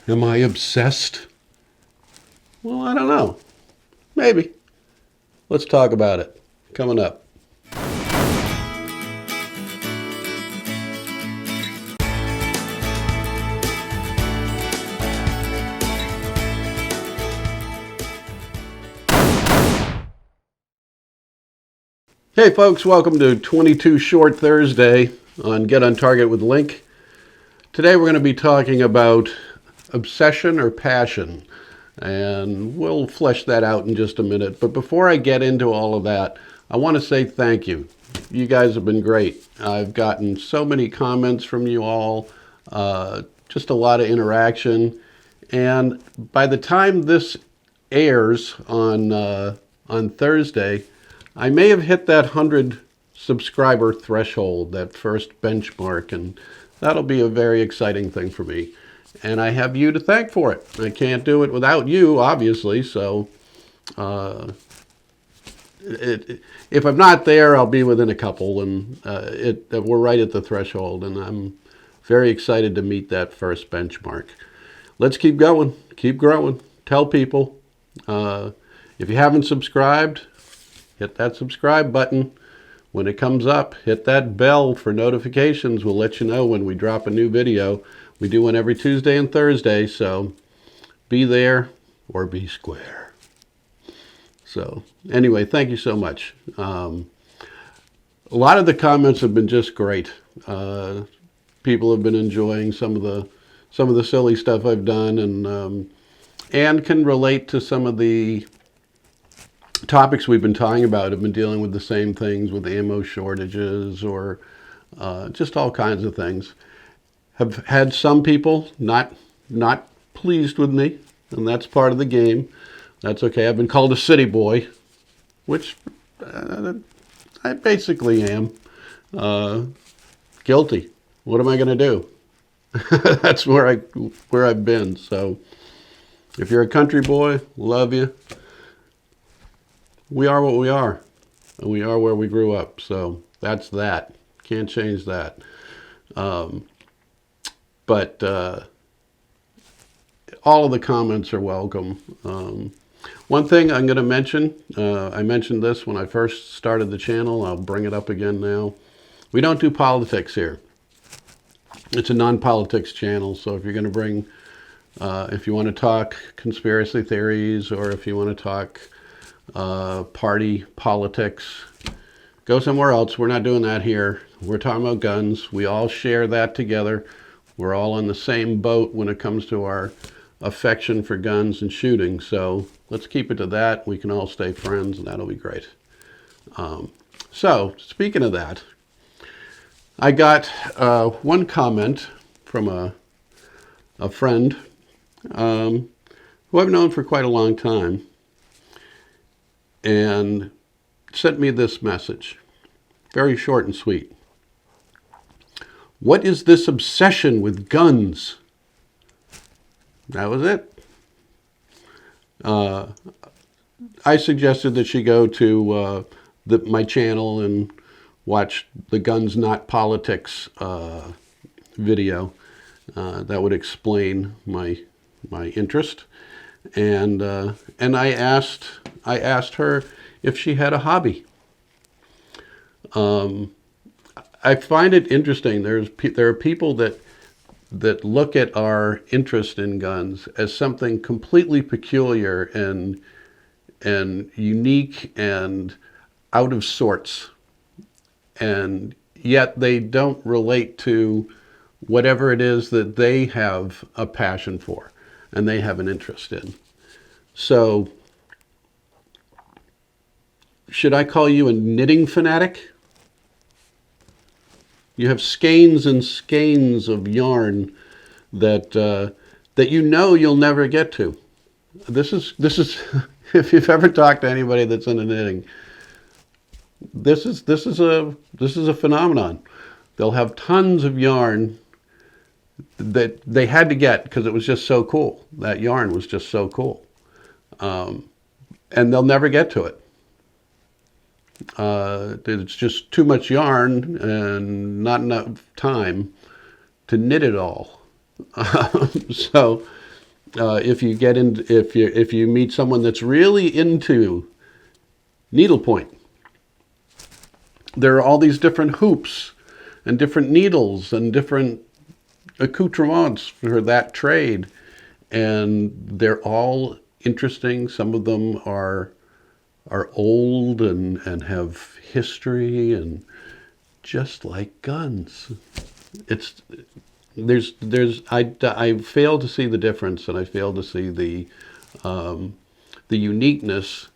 Am I obsessed? Well, I don't know. Maybe. Let's talk about it. Coming up. Hey folks, welcome to 22 Short Thursday on Get on Target with Link. Today we're going to be talking about obsession or passion, and we'll flesh that out in just a minute. But before I get into all of that, I want to say thank you. You guys have been great. I've gotten so many comments from you all, just a lot of interaction, and by the time this airs on Thursday, I may have hit that 100 subscriber threshold, that first benchmark, and that'll be a very exciting thing for me. And I have you to thank for it. I can't do it without you, obviously, so if I'm not there, I'll be within a couple, and we're right at the threshold, and I'm very excited to meet that first benchmark. Let's keep going, keep growing, tell people. If you haven't subscribed, hit that subscribe button. When it comes up, hit that bell for notifications. We'll let you know when we drop a new video. We do one every Tuesday and Thursday, so be there or be square. So anyway, thank you so much. A lot of the comments have been just great. People have been enjoying some of the silly stuff I've done, and can relate to some of the topics we've been talking about. Have been dealing with the same things, with ammo shortages or just all kinds of things. Have had some people not pleased with me, and that's part of the game. That's okay. I've been called a city boy, which I basically am. Guilty. What am I going to do? That's where I've been. So if you're a country boy, love you. We are what we are, and we are where we grew up. So that's that. Can't change that. But all of the comments are welcome. One thing I'm going to mention, I mentioned this when I first started the channel. I'll bring it up again now. We don't do politics here. It's a non-politics channel. So if you're going to bring, if you want to talk conspiracy theories, or if you want to talk party politics, go somewhere else. We're not doing that here. We're talking about guns. We all share that together. We're all on the same boat when it comes to our affection for guns and shooting. So let's keep it to that. We can all stay friends, and that'll be great. So speaking of that, I got one comment from a friend who I've known for quite a long time, and sent me this message. Very short and sweet. What is this obsession with guns? That was it. I suggested that she go to my channel and watch the Guns Not Politics video. That would explain my interest. And I asked her if she had a hobby. I find it interesting. There are people that look at our interest in guns as something completely peculiar and unique and out of sorts, and yet they don't relate to whatever it is that they have a passion for and they have an interest in. So, should I call you a knitting fanatic? You have skeins and skeins of yarn that you know you'll never get to. This is if you've ever talked to anybody that's into knitting, this is a phenomenon. They'll have tons of yarn that they had to get because it was just so cool. That yarn was just so cool, and they'll never get to it. It's just too much yarn and not enough time to knit it all. So if you get in, if you meet someone that's really into needlepoint, there are all these different hoops and different needles and different accoutrements for that trade, and they're all interesting. Some of them are old and have history, and just like guns. It's I fail to see the difference, and I fail to see the uniqueness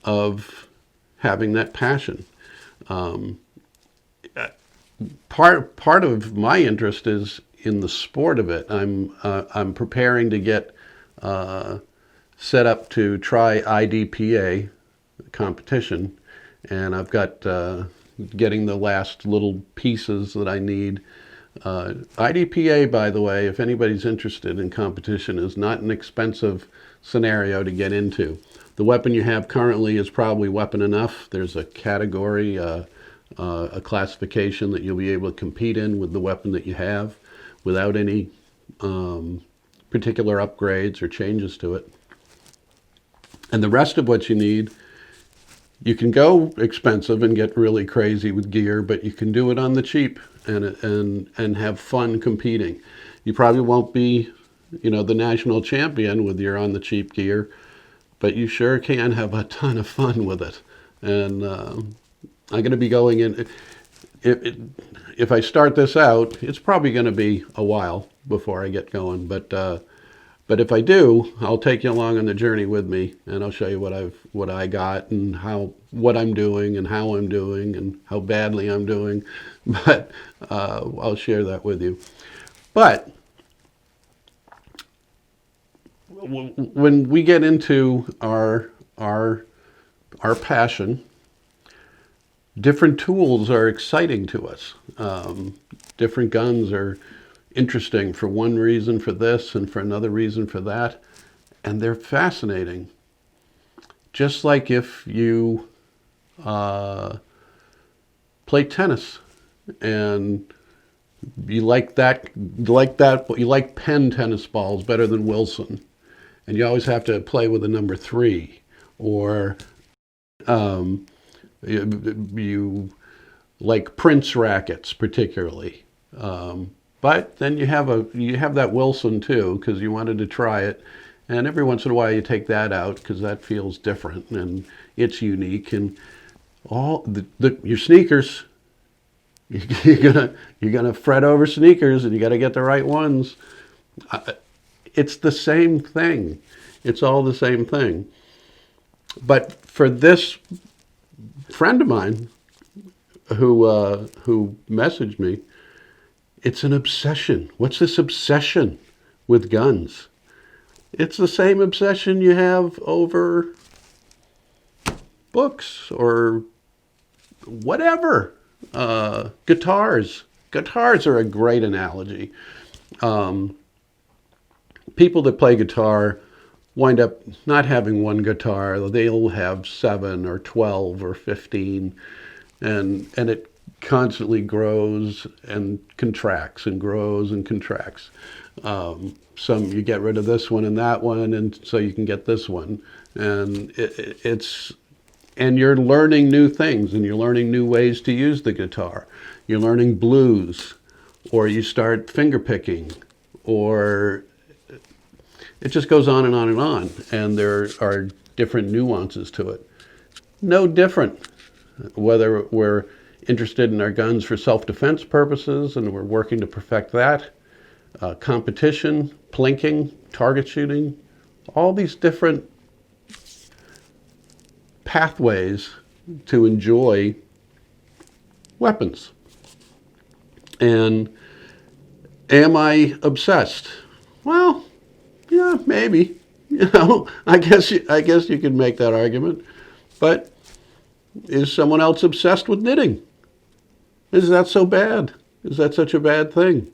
of having that passion. Part of my interest is in the sport of it. I'm preparing to get set up to try IDPA competition, and I've got getting the last little pieces that I need. IDPA, by the way, if anybody's interested in competition, is not an expensive scenario to get into. The weapon you have currently is probably weapon enough. There's a category, a classification that you'll be able to compete in with the weapon that you have without any particular upgrades or changes to it. And the rest of what you need, you can go expensive and get really crazy with gear, but you can do it on the cheap and have fun competing. You probably won't be, the national champion with your on the cheap gear, but you sure can have a ton of fun with it. And I'm going to be going in. If I start this out, it's probably going to be a while before I get going. But if I do, I'll take you along on the journey with me, and I'll show you what I got and what I'm doing and how I'm doing and how badly I'm doing. But I'll share that with you. But when we get into our passion, different tools are exciting to us. Different guns are interesting for one reason for this and for another reason for that, and they're fascinating. Just like if you play tennis and you like Penn tennis balls better than Wilson, and you always have to play with the number 3, or you like Prince rackets particularly. But then you have that Wilson too, because you wanted to try it, and every once in a while you take that out because that feels different and it's unique. And all your sneakers, you're gonna fret over sneakers, and you got to get the right ones. It's the same thing. It's all the same thing. But for this friend of mine who messaged me, it's an obsession. What's this obsession with guns? It's the same obsession you have over books or whatever. Guitars. Guitars are a great analogy. People that play guitar wind up not having one guitar. They'll have 7 or 12 or 15, and it constantly grows and contracts and grows and contracts. Some you get rid of this one and that one, and so you can get this one. And and you're learning new things, and you're learning new ways to use the guitar. You're learning blues, or you start finger picking, or it just goes on and on and on. And there are different nuances to it. No different whether we're interested in our guns for self-defense purposes and we're working to perfect that, competition, plinking, target shooting, all these different pathways to enjoy weapons. And am I obsessed? Well, yeah, maybe. I guess you could make that argument. But is someone else obsessed with knitting? Is that so bad? Is that such a bad thing?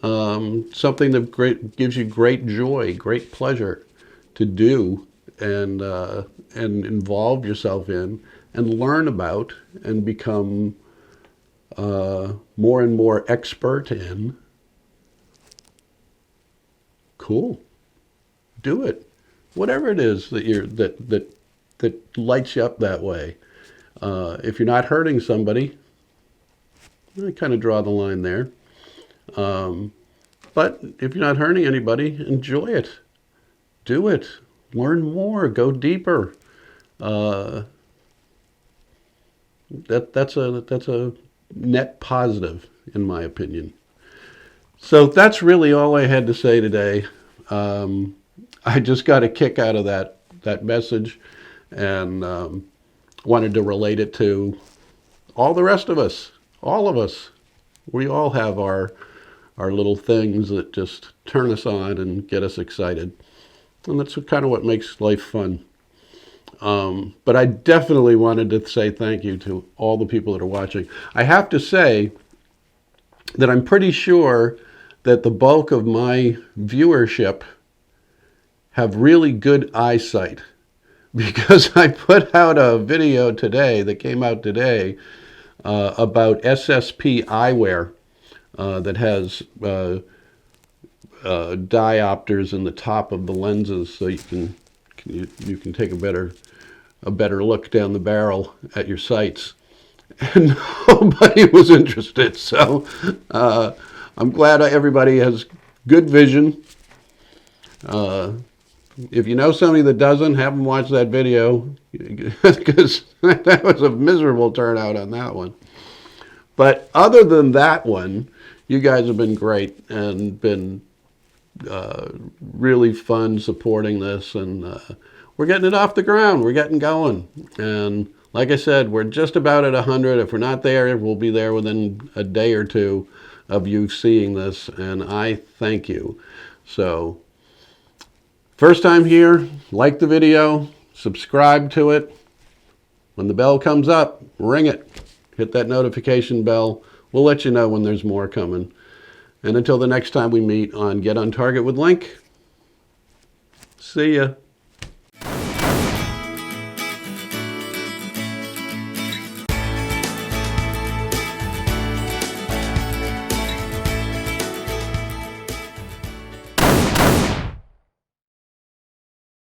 Something that gives you great joy, great pleasure to do and involve yourself in and learn about and become more and more expert in. Cool. do it. Whatever it is that lights you up that way. If you're not hurting somebody, I kind of draw the line there. But if you're not hurting anybody, enjoy it. Do it. Learn more. Go deeper. That's a net positive, in my opinion. So that's really all I had to say today. I just got a kick out of that message, and wanted to relate it to all the rest of us. All of us. We all have our little things that just turn us on and get us excited. And that's kind of what makes life fun. But I definitely wanted to say thank you to all the people that are watching. I have to say that I'm pretty sure that the bulk of my viewership have really good eyesight, because I put out a video today that came out today about SSP eyewear that has diopters in the top of the lenses, so you can take a better look down the barrel at your sights. And nobody was interested, so I'm glad everybody has good vision. If you know somebody that doesn't, have them watch that video, because that was a miserable turnout on that one. But other than that one, you guys have been great and been really fun supporting this, and we're getting it off the ground. We're getting going. And like I said, we're just about at 100. If we're not there, we'll be there within a day or two of you seeing this, and I thank you. So, first time here, like the video, subscribe to it. When the bell comes up, ring it. Hit that notification bell. We'll let you know when there's more coming. And until the next time we meet on Get on Target with Link, see ya.